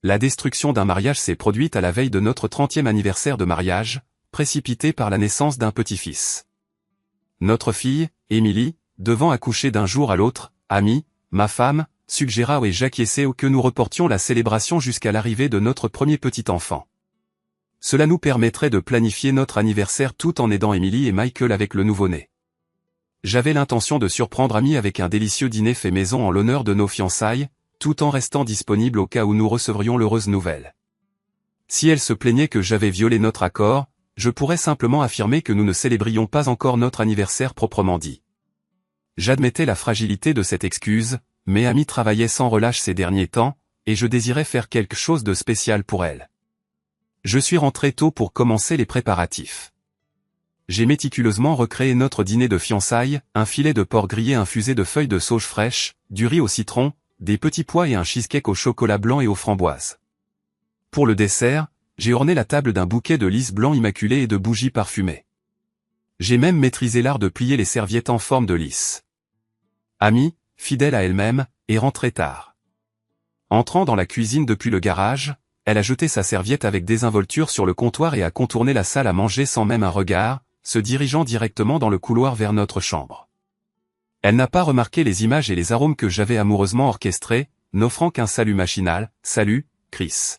La destruction d'un mariage s'est produite à la veille de notre 30e anniversaire de mariage, précipitée par la naissance d'un petit-fils. Notre fille, Émilie, devant accoucher d'un jour à l'autre, Ami, ma femme, suggéra et j'acquiesçai que nous reportions la célébration jusqu'à l'arrivée de notre premier petit enfant. Cela nous permettrait de planifier notre anniversaire tout en aidant Émilie et Michael avec le nouveau-né. J'avais l'intention de surprendre Ami avec un délicieux dîner fait maison en l'honneur de nos fiançailles, tout en restant disponible au cas où nous recevrions l'heureuse nouvelle. Si elle se plaignait que j'avais violé notre accord, je pourrais simplement affirmer que nous ne célébrions pas encore notre anniversaire proprement dit. J'admettais la fragilité de cette excuse, mais Ami travaillait sans relâche ces derniers temps, et je désirais faire quelque chose de spécial pour elle. Je suis rentré tôt pour commencer les préparatifs. J'ai méticuleusement recréé notre dîner de fiançailles, un filet de porc grillé infusé de feuilles de sauge fraîches, du riz au citron, des petits pois et un cheesecake au chocolat blanc et aux framboises. Pour le dessert, j'ai orné la table d'un bouquet de lys blanc immaculé et de bougies parfumées. J'ai même maîtrisé l'art de plier les serviettes en forme de lys. Ami, fidèle à elle-même, est rentrée tard. Entrant dans la cuisine depuis le garage, elle a jeté sa serviette avec désinvolture sur le comptoir et a contourné la salle à manger sans même un regard, se dirigeant directement dans le couloir vers notre chambre. Elle n'a pas remarqué les images et les arômes que j'avais amoureusement orchestrés, n'offrant qu'un salut machinal, « Salut, Chris ».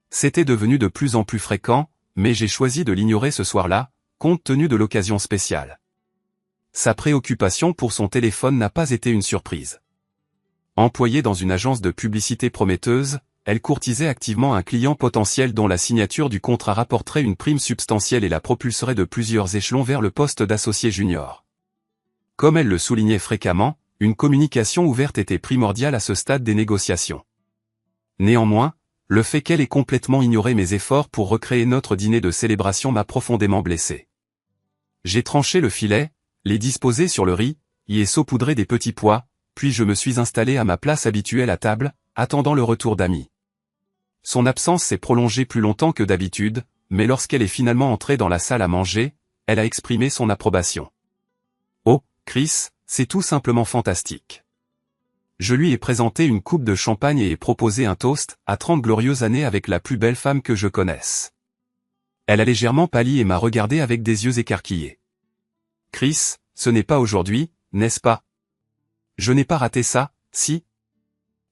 C'était devenu de plus en plus fréquent, mais j'ai choisi de l'ignorer ce soir-là, compte tenu de l'occasion spéciale. Sa préoccupation pour son téléphone n'a pas été une surprise. Employée dans une agence de publicité prometteuse, elle courtisait activement un client potentiel dont la signature du contrat rapporterait une prime substantielle et la propulserait de plusieurs échelons vers le poste d'associé junior. Comme elle le soulignait fréquemment, une communication ouverte était primordiale à ce stade des négociations. Néanmoins, le fait qu'elle ait complètement ignoré mes efforts pour recréer notre dîner de célébration m'a profondément blessé. J'ai tranché le filet, l'ai disposé sur le riz, y ai saupoudré des petits pois, puis je me suis installé à ma place habituelle à table, attendant le retour d'Ami. Son absence s'est prolongée plus longtemps que d'habitude, mais lorsqu'elle est finalement entrée dans la salle à manger, elle a exprimé son approbation. Oh, Chris, c'est tout simplement fantastique. Je lui ai présenté une coupe de champagne et ai proposé un toast à 30 glorieuses années avec la plus belle femme que je connaisse. Elle a légèrement pâli et m'a regardé avec des yeux écarquillés. Chris, ce n'est pas aujourd'hui, n'est-ce pas? Je n'ai pas raté ça, si?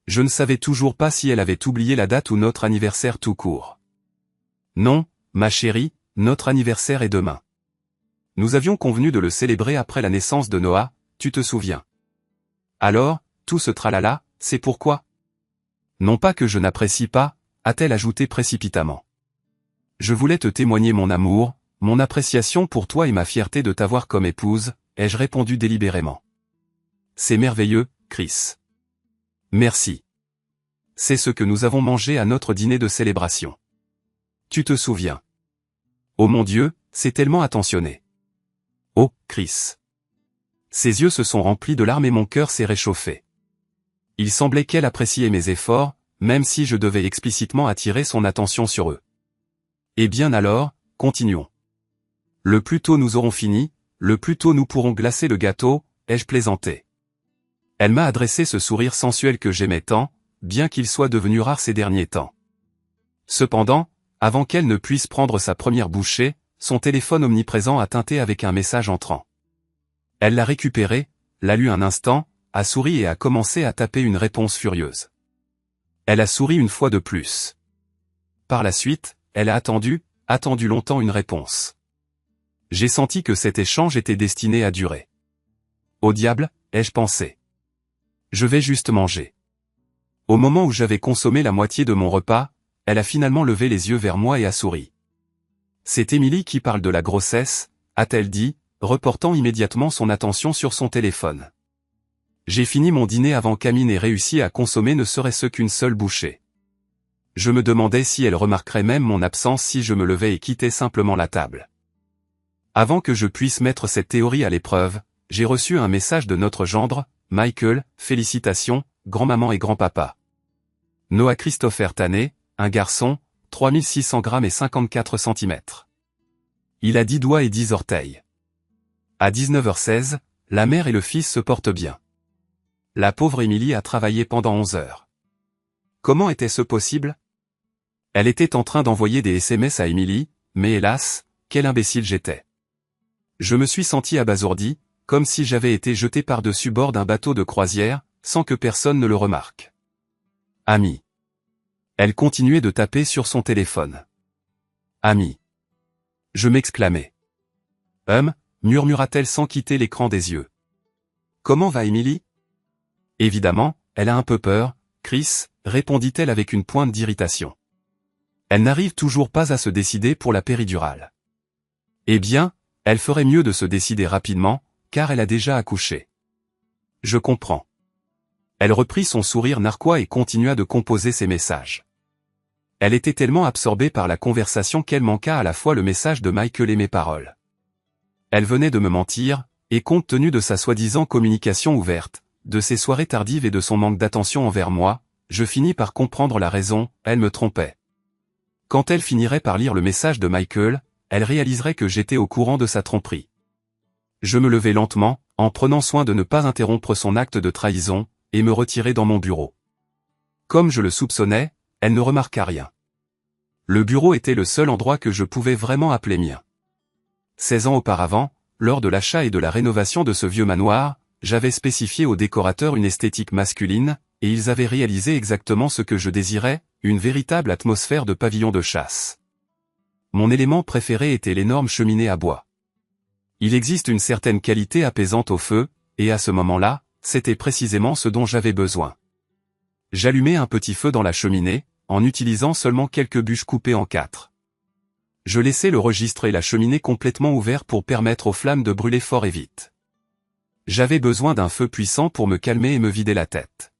Je ne savais toujours pas si elle avait oublié la date ou notre anniversaire tout court. Non, ma chérie, notre anniversaire est demain. Nous avions convenu de le célébrer après la naissance de Noah, tu te souviens. Alors, tout ce tralala, c'est pourquoi? Non pas que je n'apprécie pas, a-t-elle ajouté précipitamment. Je voulais te témoigner mon amour, mon appréciation pour toi et ma fierté de t'avoir comme épouse, ai-je répondu délibérément. C'est merveilleux, Chris. Merci. C'est ce que nous avons mangé à notre dîner de célébration. Tu te souviens. Oh mon Dieu, c'est tellement attentionné. Oh, Chris. Ses yeux se sont remplis de larmes et mon cœur s'est réchauffé. Il semblait qu'elle appréciait mes efforts, même si je devais explicitement attirer son attention sur eux. Eh bien alors, continuons. Le plus tôt nous aurons fini, le plus tôt nous pourrons glacer le gâteau, ai-je plaisanté. Elle m'a adressé ce sourire sensuel que j'aimais tant, bien qu'il soit devenu rare ces derniers temps. Cependant, avant qu'elle ne puisse prendre sa première bouchée, son téléphone omniprésent a tinté avec un message entrant. Elle l'a récupéré, l'a lu un instant, a souri et a commencé à taper une réponse furieuse. Elle a souri une fois de plus. Par la suite, elle a attendu longtemps une réponse. J'ai senti que cet échange était destiné à durer. Au diable, ai-je pensé. Je vais juste manger. Au moment où j'avais consommé la moitié de mon repas, elle a finalement levé les yeux vers moi et a souri. C'est Émilie qui parle de la grossesse, a-t-elle dit, reportant immédiatement son attention sur son téléphone. J'ai fini mon dîner avant qu'Ami n'ait réussi à consommer ne serait-ce qu'une seule bouchée. Je me demandais si elle remarquerait même mon absence si je me levais et quittais simplement la table. Avant que je puisse mettre cette théorie à l'épreuve, j'ai reçu un message de notre gendre, Michael, félicitations, grand-maman et grand-papa. Noah Christopher Tané, un garçon, 3600 grammes et 54 cm. Il a 10 doigts et 10 orteils. À 19h16, la mère et le fils se portent bien. La pauvre Émilie a travaillé pendant 11 heures. Comment était-ce possible? Elle était en train d'envoyer des SMS à Emily, mais hélas, quel imbécile j'étais. Je me suis senti abasourdi, comme si j'avais été jeté par-dessus bord d'un bateau de croisière, sans que personne ne le remarque. Ami. Elle continuait de taper sur son téléphone. Ami. Je m'exclamai. Murmura-t-elle sans quitter l'écran des yeux. Comment va Emily? Évidemment, elle a un peu peur, Chris, répondit-elle avec une pointe d'irritation. Elle n'arrive toujours pas à se décider pour la péridurale. Eh bien, elle ferait mieux de se décider rapidement, car elle a déjà accouché. Je comprends. Elle reprit son sourire narquois et continua de composer ses messages. Elle était tellement absorbée par la conversation qu'elle manqua à la fois le message de Michael et mes paroles. Elle venait de me mentir, et compte tenu de sa soi-disant communication ouverte, de ses soirées tardives et de son manque d'attention envers moi, je finis par comprendre la raison, elle me trompait. Quand elle finirait par lire le message de Michael, elle réaliserait que j'étais au courant de sa tromperie. Je me levai lentement, en prenant soin de ne pas interrompre son acte de trahison, et me retirai dans mon bureau. Comme je le soupçonnais, elle ne remarqua rien. Le bureau était le seul endroit que je pouvais vraiment appeler mien. 16 ans auparavant, lors de l'achat et de la rénovation de ce vieux manoir, j'avais spécifié aux décorateurs une esthétique masculine, et ils avaient réalisé exactement ce que je désirais, une véritable atmosphère de pavillon de chasse. Mon élément préféré était l'énorme cheminée à bois. Il existe une certaine qualité apaisante au feu, et à ce moment-là, c'était précisément ce dont j'avais besoin. J'allumai un petit feu dans la cheminée, en utilisant seulement quelques bûches coupées en 4. Je laissai le registre et la cheminée complètement ouverts pour permettre aux flammes de brûler fort et vite. J'avais besoin d'un feu puissant pour me calmer et me vider la tête.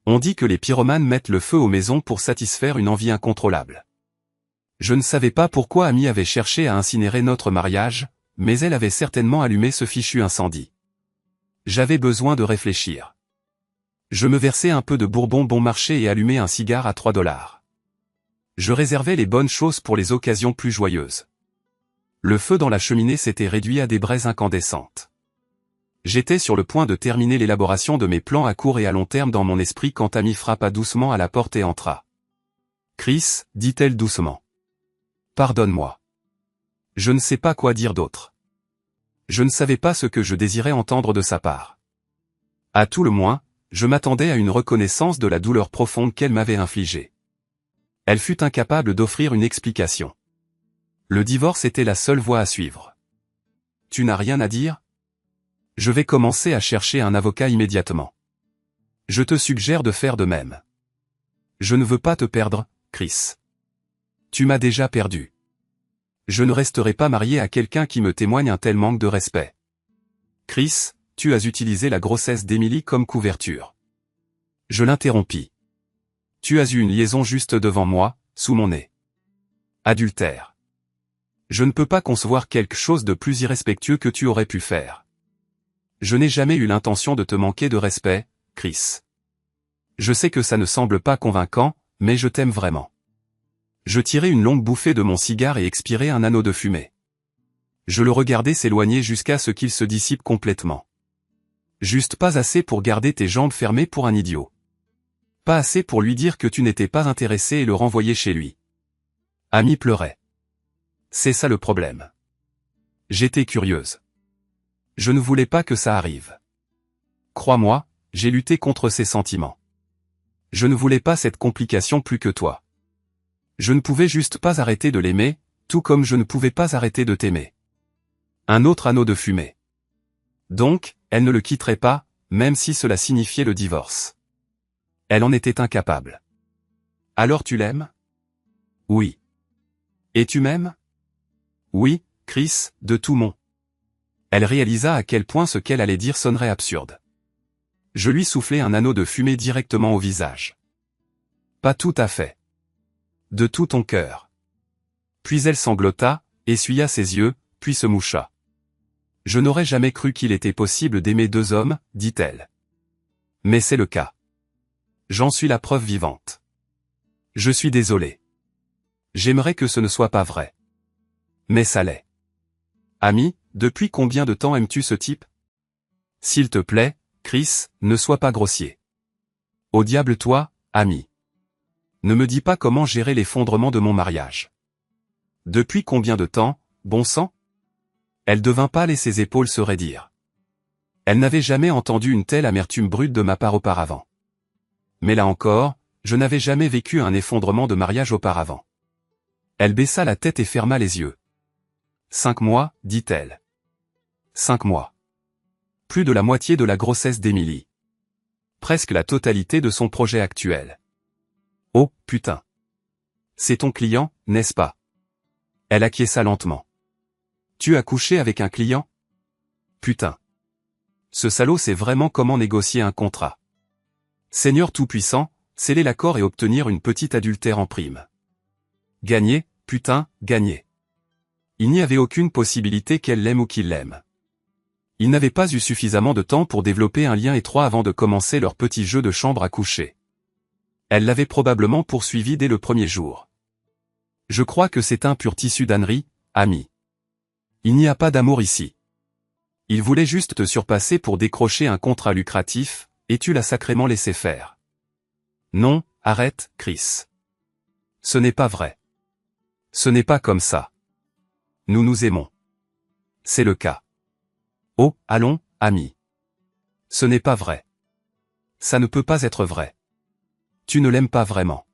On dit que les pyromanes mettent le feu aux maisons pour satisfaire une envie incontrôlable. Je ne savais pas pourquoi Amy avait cherché à incinérer notre mariage, mais elle avait certainement allumé ce fichu incendie. J'avais besoin de réfléchir. Je me versai un peu de bourbon bon marché et allumai un cigare à $3. Je réservais les bonnes choses pour les occasions plus joyeuses. Le feu dans la cheminée s'était réduit à des braises incandescentes. J'étais sur le point de terminer l'élaboration de mes plans à court et à long terme dans mon esprit quand Amy frappa doucement à la porte et entra. « Chris, dit-elle doucement. Pardonne-moi. Je ne sais pas quoi dire d'autre. Je ne savais pas ce que je désirais entendre de sa part. À tout le moins, je m'attendais à une reconnaissance de la douleur profonde qu'elle m'avait infligée. Elle fut incapable d'offrir une explication. Le divorce était la seule voie à suivre. Tu n'as rien à dire? Je vais commencer à chercher un avocat immédiatement. Je te suggère de faire de même. Je ne veux pas te perdre, Chris. Tu m'as déjà perdu. Je ne resterai pas marié à quelqu'un qui me témoigne un tel manque de respect. Chris, tu as utilisé la grossesse d'Emily comme couverture. Je l'interrompis. Tu as eu une liaison juste devant moi, sous mon nez. Adultère. Je ne peux pas concevoir quelque chose de plus irrespectueux que tu aurais pu faire. Je n'ai jamais eu l'intention de te manquer de respect, Chris. Je sais que ça ne semble pas convaincant, mais je t'aime vraiment. Je tirai une longue bouffée de mon cigare et expirai un anneau de fumée. Je le regardai s'éloigner jusqu'à ce qu'il se dissipe complètement. Juste pas assez pour garder tes jambes fermées pour un idiot. Pas assez pour lui dire que tu n'étais pas intéressé et le renvoyer chez lui. Amy pleurait. C'est ça le problème. J'étais curieuse. Je ne voulais pas que ça arrive. Crois-moi, j'ai lutté contre ces sentiments. Je ne voulais pas cette complication plus que toi. Je ne pouvais juste pas arrêter de l'aimer, tout comme je ne pouvais pas arrêter de t'aimer. Un autre anneau de fumée. Donc, elle ne le quitterait pas, même si cela signifiait le divorce. Elle en était incapable. Alors tu l'aimes? Oui. Et tu m'aimes? Oui, Chris, de tout mon. Elle réalisa à quel point ce qu'elle allait dire sonnerait absurde. Je lui soufflai un anneau de fumée directement au visage. Pas tout à fait. De tout ton cœur. Puis elle sanglota, essuya ses yeux, puis se moucha. Je n'aurais jamais cru qu'il était possible d'aimer deux hommes, dit-elle. Mais c'est le cas. J'en suis la preuve vivante. Je suis désolé. J'aimerais que ce ne soit pas vrai. Mais ça l'est. Amy, depuis combien de temps aimes-tu ce type? S'il te plaît, Chris, ne sois pas grossier. Au diable toi, Amy. Ne me dis pas comment gérer l'effondrement de mon mariage. Depuis combien de temps, bon sang? Elle devint pâle et ses épaules se raidirent. Elle n'avait jamais entendu une telle amertume brute de ma part auparavant. Mais là encore, je n'avais jamais vécu un effondrement de mariage auparavant. Elle baissa la tête et ferma les yeux. 5 mois, dit-elle. 5 mois. Plus de la moitié de la grossesse d'Émilie. Presque la totalité de son projet actuel. Oh, putain. C'est ton client, n'est-ce pas? Elle acquiesça lentement. Tu as couché avec un client? Putain. Ce salaud sait vraiment comment négocier un contrat. Seigneur Tout-Puissant, sceller l'accord et obtenir une petite adultère en prime. Gagner, putain, gagner. Il n'y avait aucune possibilité qu'elle l'aime ou qu'il l'aime. Ils n'avaient pas eu suffisamment de temps pour développer un lien étroit avant de commencer leur petit jeu de chambre à coucher. Elle l'avait probablement poursuivi dès le premier jour. Je crois que c'est un pur tissu d'ânerie, ami. Il n'y a pas d'amour ici. Il voulait juste te surpasser pour décrocher un contrat lucratif, et tu l'as sacrément laissé faire. Non, arrête, Chris. Ce n'est pas vrai. Ce n'est pas comme ça. Nous nous aimons. C'est le cas. Oh, allons, ami. Ce n'est pas vrai. Ça ne peut pas être vrai. Tu ne l'aimes pas vraiment.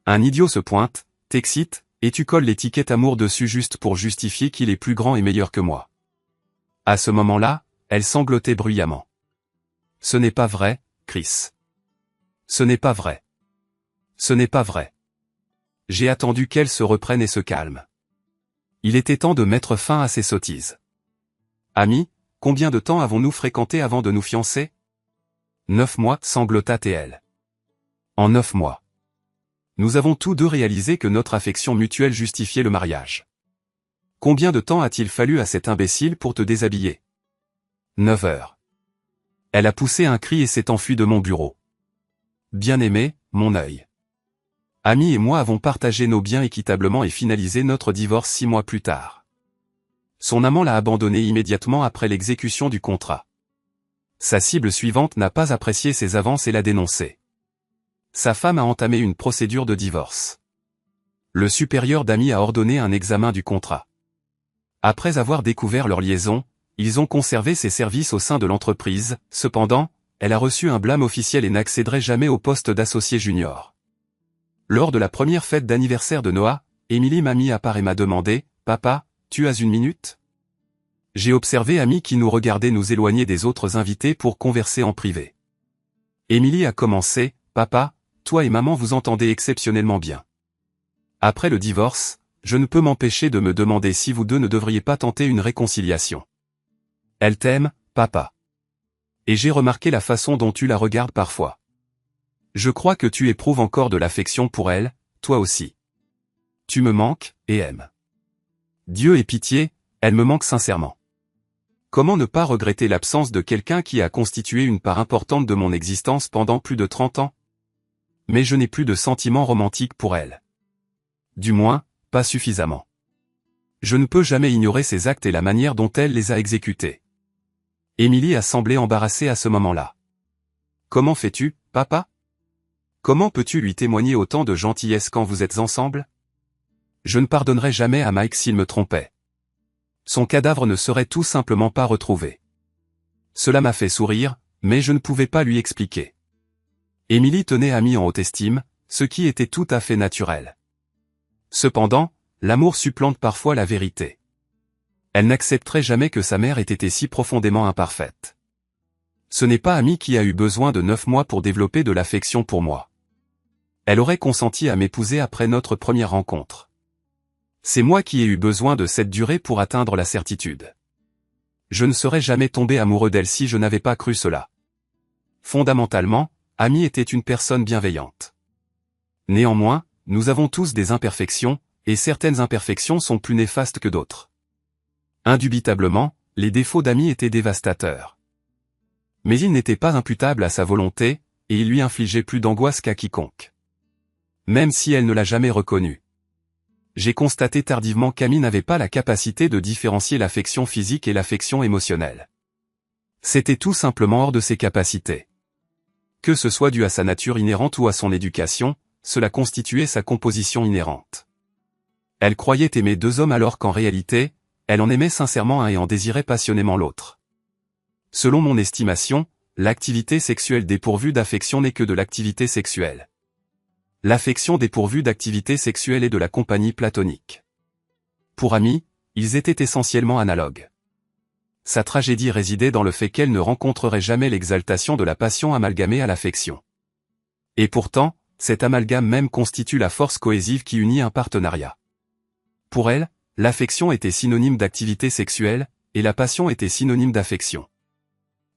Un idiot se pointe, t'excite, et tu colles l'étiquette amour dessus juste pour justifier qu'il est plus grand et meilleur que moi. À ce moment-là, elle sanglotait bruyamment. Ce n'est pas vrai, Chris. Ce n'est pas vrai. Ce n'est pas vrai. J'ai attendu qu'elle se reprenne et se calme. Il était temps de mettre fin à ces sottises. Ami, combien de temps avons-nous fréquenté avant de nous fiancer? 9 mois, sanglota TL. En 9 mois. Nous avons tous deux réalisé que notre affection mutuelle justifiait le mariage. Combien de temps a-t-il fallu à cet imbécile pour te déshabiller? 9 heures. Elle a poussé un cri et s'est enfuie de mon bureau. Bien-aimé, mon œil. Ami et moi avons partagé nos biens équitablement et finalisé notre divorce 6 mois plus tard. Son amant l'a abandonné immédiatement après l'exécution du contrat. Sa cible suivante n'a pas apprécié ses avances et l'a dénoncé. Sa femme a entamé une procédure de divorce. Le supérieur d'Ami a ordonné un examen du contrat. Après avoir découvert leur liaison, ils ont conservé ses services au sein de l'entreprise, cependant, elle a reçu un blâme officiel et n'accéderait jamais au poste d'associé junior. Lors de la première fête d'anniversaire de Noah, Émilie m'a mis à part et m'a demandé, « Papa, tu as une minute ?» J'ai observé Ami qui nous regardait nous éloigner des autres invités pour converser en privé. Émilie a commencé, « Papa, toi et maman vous entendez exceptionnellement bien. Après le divorce, je ne peux m'empêcher de me demander si vous deux ne devriez pas tenter une réconciliation. Elle t'aime, papa. Et j'ai remarqué la façon dont tu la regardes parfois. Je crois que tu éprouves encore de l'affection pour elle, toi aussi. Tu me manques, et aimes. Dieu ait pitié, elle me manque sincèrement. Comment ne pas regretter l'absence de quelqu'un qui a constitué une part importante de mon existence pendant plus de 30 ans? Mais je n'ai plus de sentiments romantiques pour elle. Du moins, pas suffisamment. Je ne peux jamais ignorer ses actes et la manière dont elle les a exécutés. Émilie a semblé embarrassée à ce moment-là. Comment fais-tu, papa? Comment peux-tu lui témoigner autant de gentillesse quand vous êtes ensemble? Je ne pardonnerai jamais à Mike s'il me trompait. Son cadavre ne serait tout simplement pas retrouvé. Cela m'a fait sourire, mais je ne pouvais pas lui expliquer. Émilie tenait Ami en haute estime, ce qui était tout à fait naturel. Cependant, l'amour supplante parfois la vérité. Elle n'accepterait jamais que sa mère ait été si profondément imparfaite. Ce n'est pas Ami qui a eu besoin de 9 mois pour développer de l'affection pour moi. Elle aurait consenti à m'épouser après notre première rencontre. C'est moi qui ai eu besoin de cette durée pour atteindre la certitude. Je ne serais jamais tombé amoureux d'elle si je n'avais pas cru cela. Fondamentalement, Ami était une personne bienveillante. Néanmoins, nous avons tous des imperfections, et certaines imperfections sont plus néfastes que d'autres. Indubitablement, les défauts d'Ami étaient dévastateurs. Mais ils n'étaient pas imputables à sa volonté, et ils lui infligeaient plus d'angoisse qu'à quiconque. Même si elle ne l'a jamais reconnu. J'ai constaté tardivement qu'Ami n'avait pas la capacité de différencier l'affection physique et l'affection émotionnelle. C'était tout simplement hors de ses capacités. Que ce soit dû à sa nature inhérente ou à son éducation, cela constituait sa composition inhérente. Elle croyait aimer 2 hommes alors qu'en réalité, elle en aimait sincèrement un et en désirait passionnément l'autre. Selon mon estimation, l'activité sexuelle dépourvue d'affection n'est que de l'activité sexuelle. L'affection dépourvue d'activité sexuelle est de la compagnie platonique. Pour Amy, ils étaient essentiellement analogues. Sa tragédie résidait dans le fait qu'elle ne rencontrerait jamais l'exaltation de la passion amalgamée à l'affection. Et pourtant, cet amalgame même constitue la force cohésive qui unit un partenariat. Pour elle, l'affection était synonyme d'activité sexuelle, et la passion était synonyme d'affection.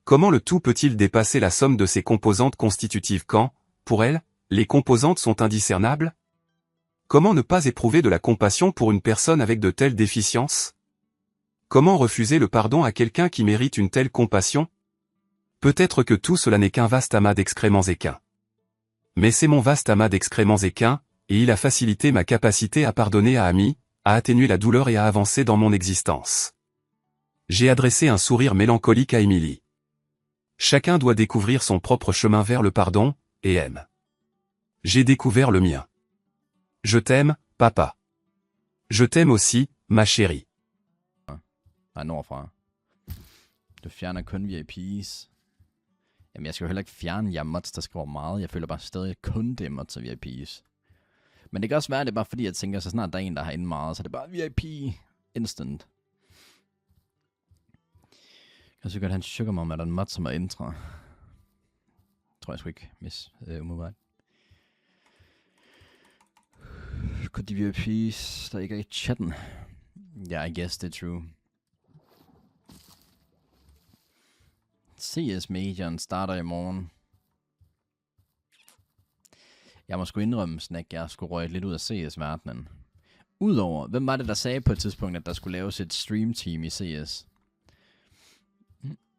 Comment le tout peut-il dépasser la somme de ses composantes constitutives quand, pour elle, les composantes sont indiscernables? Comment ne pas éprouver de la compassion pour une personne avec de telles déficiences? Comment refuser le pardon à quelqu'un qui mérite une telle compassion? Peut-être que tout cela n'est qu'un vaste amas d'excréments équins. Mais c'est mon vaste amas d'excréments équins, et il a facilité ma capacité à pardonner à Amy, à atténuer la douleur et à avancer dans mon existence. J'ai adressé un sourire mélancolique à Emily. Chacun doit découvrir son propre chemin vers le pardon, et aime. J'ai découvert le mien. Je t'aime, papa. Je t'aime aussi, ma chérie. Nej, nordfra. Du fjerner kun VIP's. Jamen, jeg skal jo heller ikke fjerne jer mods, der skriver meget. Jeg føler bare stadig kun det mods og VIP's. Men det kan også være, at det er bare fordi, jeg tænker, så snart der er en, der har inde meget, så er det bare VIP instant. Jeg synes godt, han sugar mig, at der er en mod, som er intra. Tror jeg sgu ikke, mis umiddelbart. Kun de VIP's, der ikke er i chatten. Ja, I guess det er true. CS Majoren starter i morgen. Jeg må sgu indrømme, Snack, jeg skulle røge lidt ud af CS-verdenen. Udover, hvem var det, der sagde på et tidspunkt, at der skulle laves et stream-team i CS?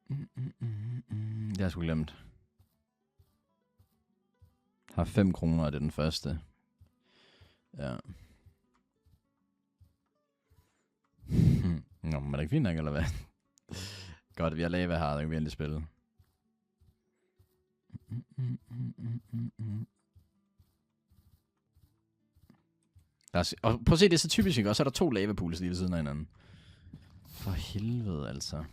Det har jeg sgu glemt. Har 5 kroner, det er den første. Ja. Nå, men er det ikke fint nok, eller hvad? Godt, vi har lava her, der kan vi endelig spille. Og prøv at se, det er så typisk, ikke? Og så er der 2 lavapools lige ved siden af hinanden. For helvede, altså.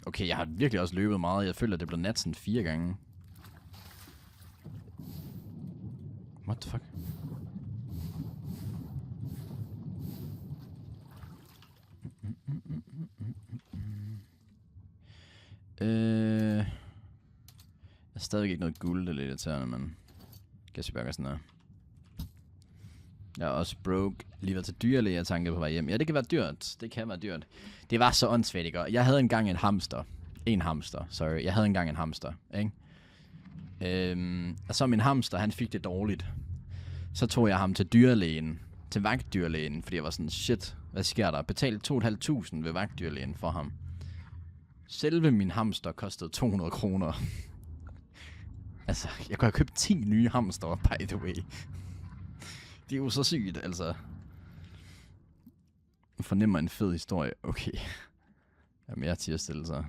Okay, jeg har virkelig også løbet meget. Jeg føler, at det blev nat sådan 4 gange. What the fuck? Jeg har stadig ikke noget guld, det er lidt irriterende, men kan jeg bare sådan her. Jeg er også broke. Lige været til dyrlæge, jeg tænker på vej hjem. Ja, det kan være dyrt. Det kan være dyrt. Det var så åndssvagt, ikke? Jeg havde engang en hamster. Jeg havde engang en hamster, ikke? Og så min hamster, han fik det dårligt. Så tog jeg ham til dyrlægen. Til vagtdyrlægen, fordi jeg var sådan, shit, hvad sker der? Betalte 2.500 ved vagtdyrlægen for ham. Selve min hamster kostede 200 kroner. Altså, jeg kunne have købt 10 nye hamster, by the way. Det er jo så sygt, altså. Jeg fornemmer en fed historie. Okay. Jamen, jeg er til at stille sig.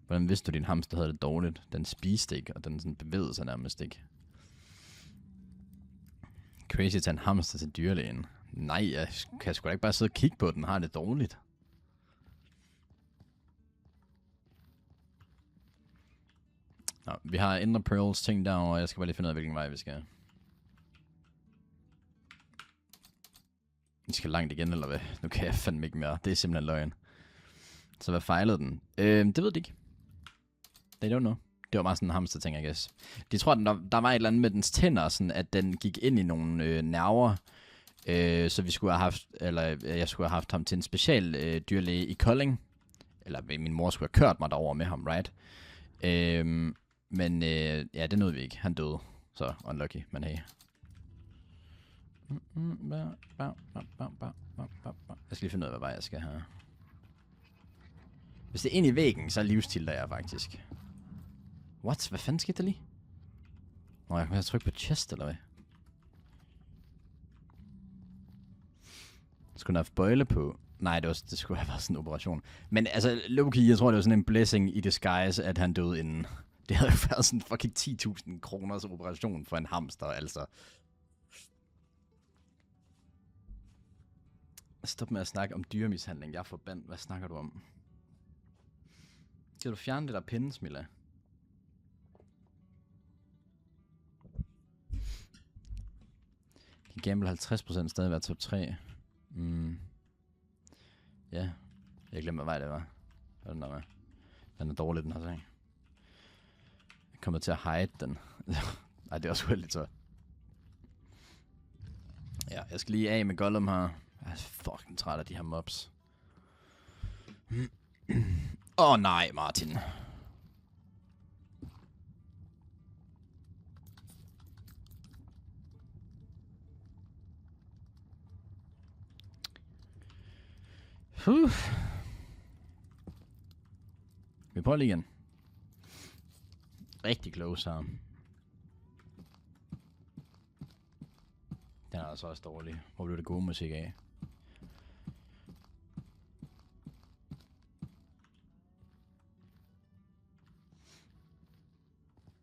Hvordan vidste du, din hamster havde det dårligt? Den spiste ikke, og den sådan bevægede sig nærmest ikke. Crazy at tage en hamster til dyrlægen. Nej, jeg kan sgu da ikke bare sidde og kigge på den, har det dårligt. Nå, vi har Ender Pearls ting derovre, og jeg skal bare lige finde ud af, hvilken vej vi skal. Vi skal langt igen, eller hvad? Nu kan jeg fandme ikke mere. Det er simpelthen løgn. Så hvad fejlede den? Det ved de ikke. They don't know. Det var meget sådan en hamster ting, I guess. De tror, at der var et eller andet med dens tænder, sådan at den gik ind i nogle nerver. Så vi skulle have haft, eller jeg skulle have haft ham til en special dyrlæge i Kolding. Eller min mor skulle have kørt mig derover med ham, right? Men ja, det nåede vi ikke. Han døde. Så unlucky, men hey. Jeg skal lige finde ud af, hvad vej jeg skal have. Hvis det er ind i væggen, så er livstil der jeg faktisk. What? Hvad fanden skete der lige? Nå, jeg kan have trykke på chest, eller hvad? Jeg skulle have haft bøjle på. Nej, det skulle have været sådan en operation. Men altså, low-key, jeg tror, det var sådan en blessing i disguise, at han døde inden. Det havde jo været sådan fucking 10.000 kroners operation for en hamster, altså. Stop med at snakke om dyremishandling. Jeg er forbandt. Hvad snakker du om? Skal du fjerne det der pinde, Smilla? Kan gamble 50% stadig være top 3? Ja. Jeg glemmer, hvad vej det var. Hvad den der var. Den er dårlig, den her sag. Jeg kommer til at hide den. Ej, det er også uheldigt, så. Ja, jeg skal lige af med Gollum her. Jeg er fucking træt af de her mobs. Nej, Martin. Vi prøver lige igen. Rigtig close her. Den er altså også dårlig. Hvor blev det gode musik af?